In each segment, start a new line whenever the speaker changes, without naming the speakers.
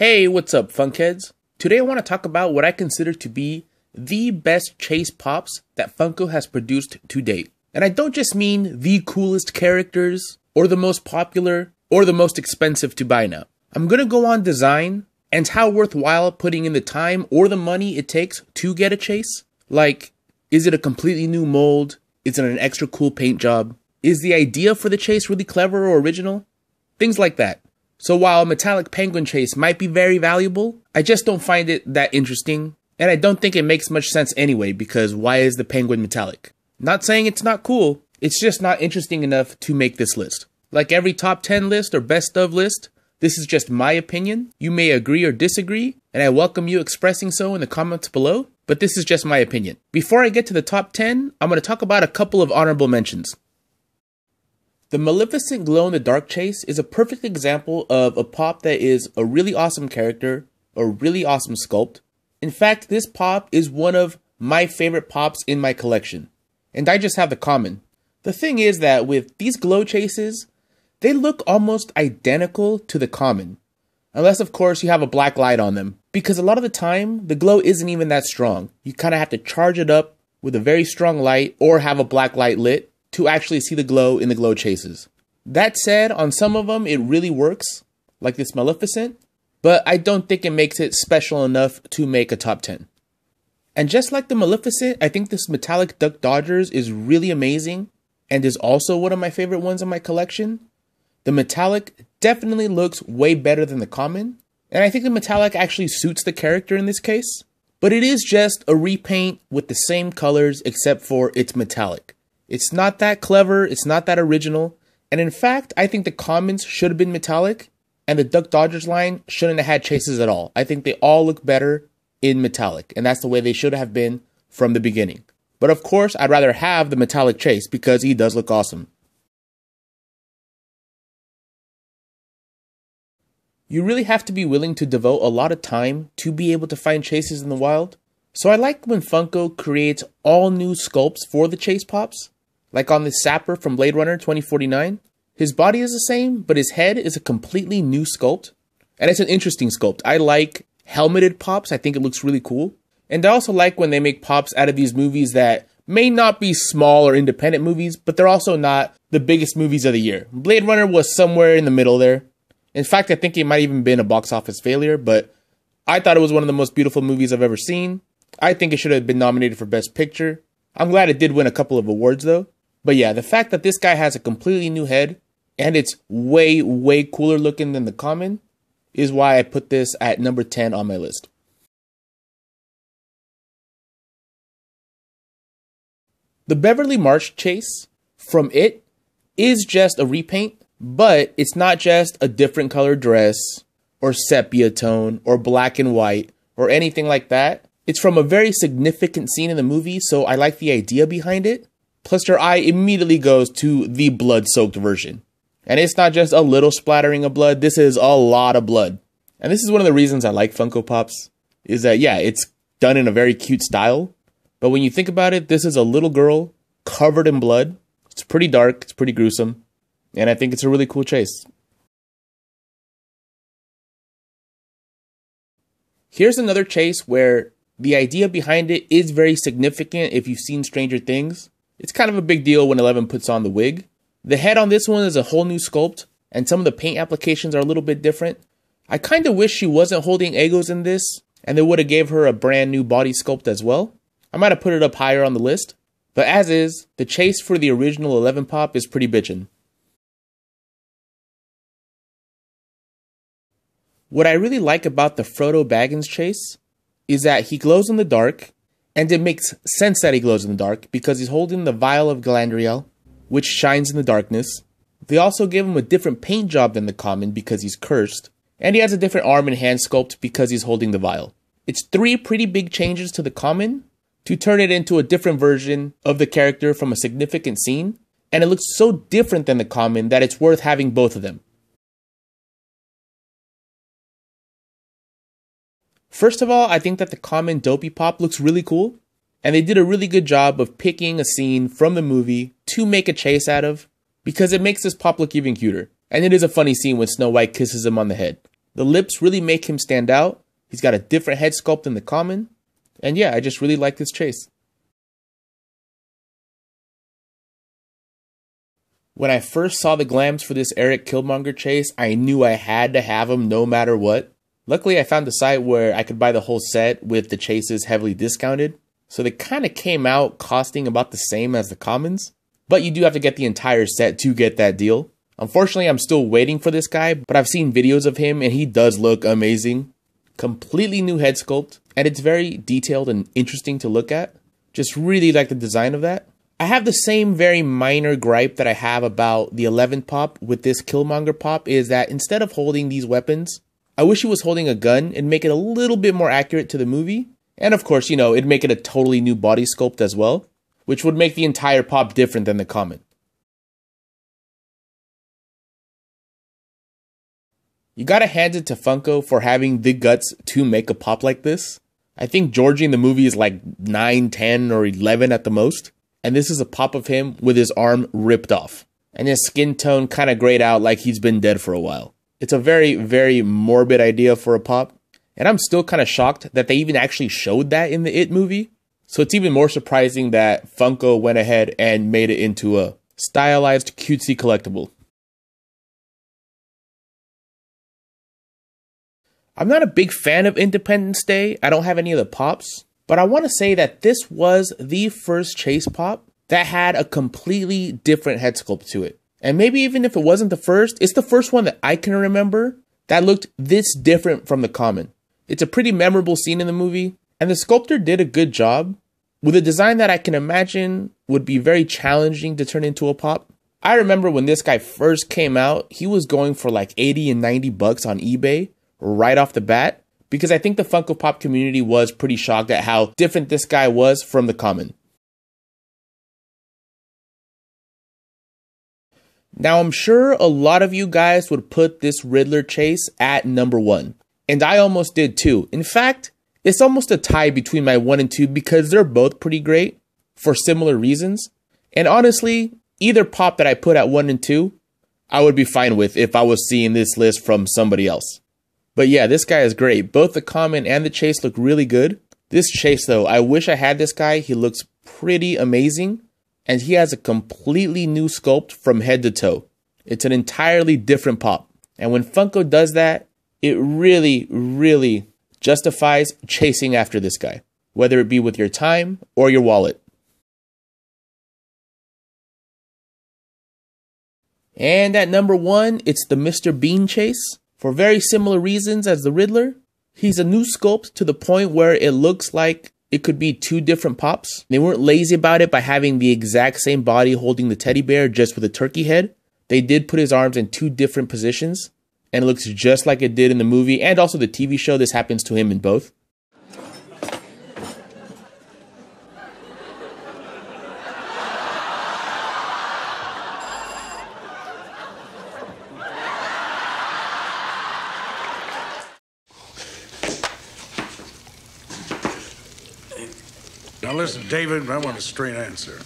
Hey, what's up, Funkheads? Today I want to talk about what I consider to be the best chase pops that Funko has produced to date. And I don't just mean the coolest characters, or the most popular, or the most expensive to buy now. I'm gonna go on design, and how worthwhile putting in the time or the money it takes to get a chase. Like, is it a completely new mold? Is it an extra cool paint job? Is the idea for the chase really clever or original? Things like that. So while a metallic penguin chase might be very valuable, I just don't find it that interesting. And I don't think it makes much sense anyway, because why is the penguin metallic? Not saying it's not cool, it's just not interesting enough to make this list. Like every top 10 list or best of list, this is just my opinion. You may agree or disagree, and I welcome you expressing so in the comments below, but this is just my opinion. Before I get to the top 10, I'm going to talk about a couple of honorable mentions. The Maleficent glow-in-the-dark chase is a perfect example of a pop that is a really awesome character, a really awesome sculpt. In fact, this pop is one of my favorite pops in my collection, and I just have the common. The thing is that with these glow chases, they look almost identical to the common, unless of course you have a black light on them, because a lot of the time, the glow isn't even that strong. You kind of have to charge it up with a very strong light or have a black light lit to actually see the glow in the glow chases. That said, on some of them it really works, like this Maleficent, but I don't think it makes it special enough to make a top 10. And just like the Maleficent, I think this metallic Duck Dodgers is really amazing and is also one of my favorite ones in my collection. The metallic definitely looks way better than the common, and I think the metallic actually suits the character in this case, but it is just a repaint with the same colors except for it's metallic. It's not that clever, it's not that original, and in fact, I think the commons should have been metallic, and the Duck Dodgers line shouldn't have had chases at all. I think they all look better in metallic, and that's the way they should have been from the beginning. But of course, I'd rather have the metallic chase because he does look awesome. You really have to be willing to devote a lot of time to be able to find chases in the wild. So I like when Funko creates all new sculpts for the chase pops. Like on this Sapper from Blade Runner 2049. His body is the same, but his head is a completely new sculpt. And it's an interesting sculpt. I like helmeted pops. I think it looks really cool. And I also like when they make pops out of these movies that may not be small or independent movies, but they're also not the biggest movies of the year. Blade Runner was somewhere in the middle there. In fact, I think it might even been a box office failure, but I thought it was one of the most beautiful movies I've ever seen. I think it should have been nominated for Best Picture. I'm glad it did win a couple of awards though. But yeah, the fact that this guy has a completely new head and it's way, way cooler looking than the common is why I put this at number 10 on my list. The Beverly Marsh chase from It is just a repaint, but it's not just a different colored dress or sepia tone or black and white or anything like that. It's from a very significant scene in the movie, so I like the idea behind it. Plus your eye immediately goes to the blood-soaked version. And it's not just a little splattering of blood, this is a lot of blood. And this is one of the reasons I like Funko Pops, is that yeah, it's done in a very cute style. But when you think about it, this is a little girl covered in blood. It's pretty dark, it's pretty gruesome. And I think it's a really cool chase. Here's another chase where the idea behind it is very significant if you've seen Stranger Things. It's kind of a big deal when Eleven puts on the wig. The head on this one is a whole new sculpt, and some of the paint applications are a little bit different. I kind of wish she wasn't holding Egos in this, and they would have gave her a brand new body sculpt as well. I might have put it up higher on the list, but as is, the chase for the original 11 pop is pretty bitchin'. What I really like about the Frodo Baggins chase is that he glows in the dark, and it makes sense that he glows in the dark because he's holding the vial of Galadriel, which shines in the darkness. They also give him a different paint job than the common because he's cursed, and he has a different arm and hand sculpt because he's holding the vial. It's three pretty big changes to the common to turn it into a different version of the character from a significant scene, and it looks so different than the common that it's worth having both of them. First of all, I think that the common Dopey Pop looks really cool, and they did a really good job of picking a scene from the movie to make a chase out of, because it makes this pop look even cuter. And it is a funny scene when Snow White kisses him on the head. The lips really make him stand out. He's got a different head sculpt than the common. And yeah, I just really like this chase. When I first saw the glams for this Eric Killmonger chase, I knew I had to have him no matter what. Luckily, I found a site where I could buy the whole set with the chases heavily discounted. So they kind of came out costing about the same as the commons. But you do have to get the entire set to get that deal. Unfortunately, I'm still waiting for this guy, but I've seen videos of him and he does look amazing. Completely new head sculpt, and it's very detailed and interesting to look at. Just really like the design of that. I have the same very minor gripe that I have about the 11th pop with this Killmonger pop is that instead of holding these weapons, I wish he was holding a gun and make it a little bit more accurate to the movie. And of course, you know, it'd make it a totally new body sculpt as well, which would make the entire pop different than the common. You gotta hand it to Funko for having the guts to make a pop like this. I think Georgie in the movie is like 9, 10, or 11 at the most. And this is a pop of him with his arm ripped off. And his skin tone kind of grayed out like he's been dead for a while. It's a very, very morbid idea for a pop. And I'm still kind of shocked that they even actually showed that in the It movie. So it's even more surprising that Funko went ahead and made it into a stylized, cutesy collectible. I'm not a big fan of Independence Day. I don't have any of the pops. But I want to say that this was the first chase pop that had a completely different head sculpt to it. And maybe even if it wasn't the first, it's the first one that I can remember that looked this different from the common. It's a pretty memorable scene in the movie, and the sculptor did a good job with a design that I can imagine would be very challenging to turn into a pop. I remember when this guy first came out, he was going for like 80 and 90 bucks on eBay right off the bat, because I think the Funko Pop community was pretty shocked at how different this guy was from the common. Now, I'm sure a lot of you guys would put this Riddler chase at number 1. And I almost did too. In fact, it's almost a tie between my 1 and 2 because they're both pretty great for similar reasons. And honestly, either pop that I put at 1 and 2, I would be fine with if I was seeing this list from somebody else. But yeah, this guy is great. Both the common and the chase look really good. This chase though, I wish I had this guy. He looks pretty amazing. And he has a completely new sculpt from head to toe. It's an entirely different pop. And when Funko does that, it really, really justifies chasing after this guy, whether it be with your time or your wallet. And at number 1, it's the Mr. Bean chase. For very similar reasons as the Riddler. He's a new sculpt to the point where it looks like it could be 2 different pops. They weren't lazy about it by having the exact same body holding the teddy bear just with a turkey head. They did put his arms in 2 different positions, and it looks just like it did in the movie and also the TV show. This happens to him in both.
Now listen, David, I want a straight answer.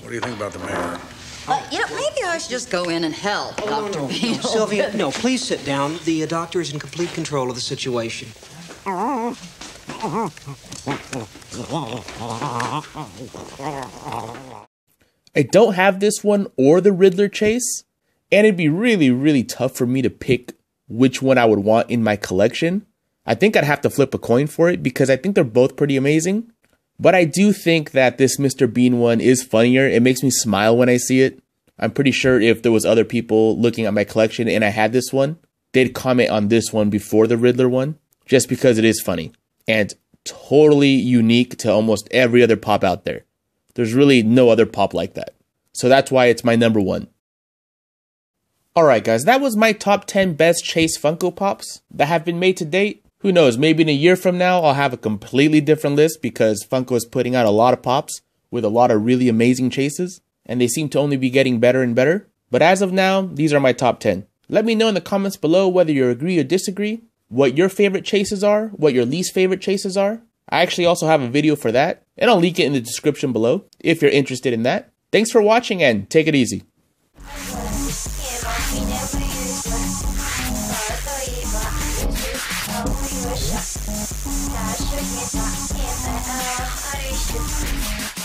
What do you think about the mayor?
Maybe I should just go in and help, Dr. Beale.
No, Sylvia, no, please sit down. The doctor is in complete control of the situation.
I don't have this one or the Riddler chase, and it'd be really, really tough for me to pick which one I would want in my collection. I think I'd have to flip a coin for it because I think they're both pretty amazing. But I do think that this Mr. Bean one is funnier. It makes me smile when I see it. I'm pretty sure if there was other people looking at my collection and I had this one, they'd comment on this one before the Riddler one, just because it is funny and totally unique to almost every other pop out there. There's really no other pop like that. So that's why it's my number 1. Alright guys, that was my top 10 best Chase Funko Pops that have been made to date. Who knows, maybe in a year from now, I'll have a completely different list because Funko is putting out a lot of pops with a lot of really amazing chases, and they seem to only be getting better and better. But as of now, these are my top 10. Let me know in the comments below whether you agree or disagree, what your favorite chases are, what your least favorite chases are. I actually also have a video for that, and I'll link it in the description below if you're interested in that. Thanks for watching and take it easy.
Russia. Da schwingt da in der Richtung.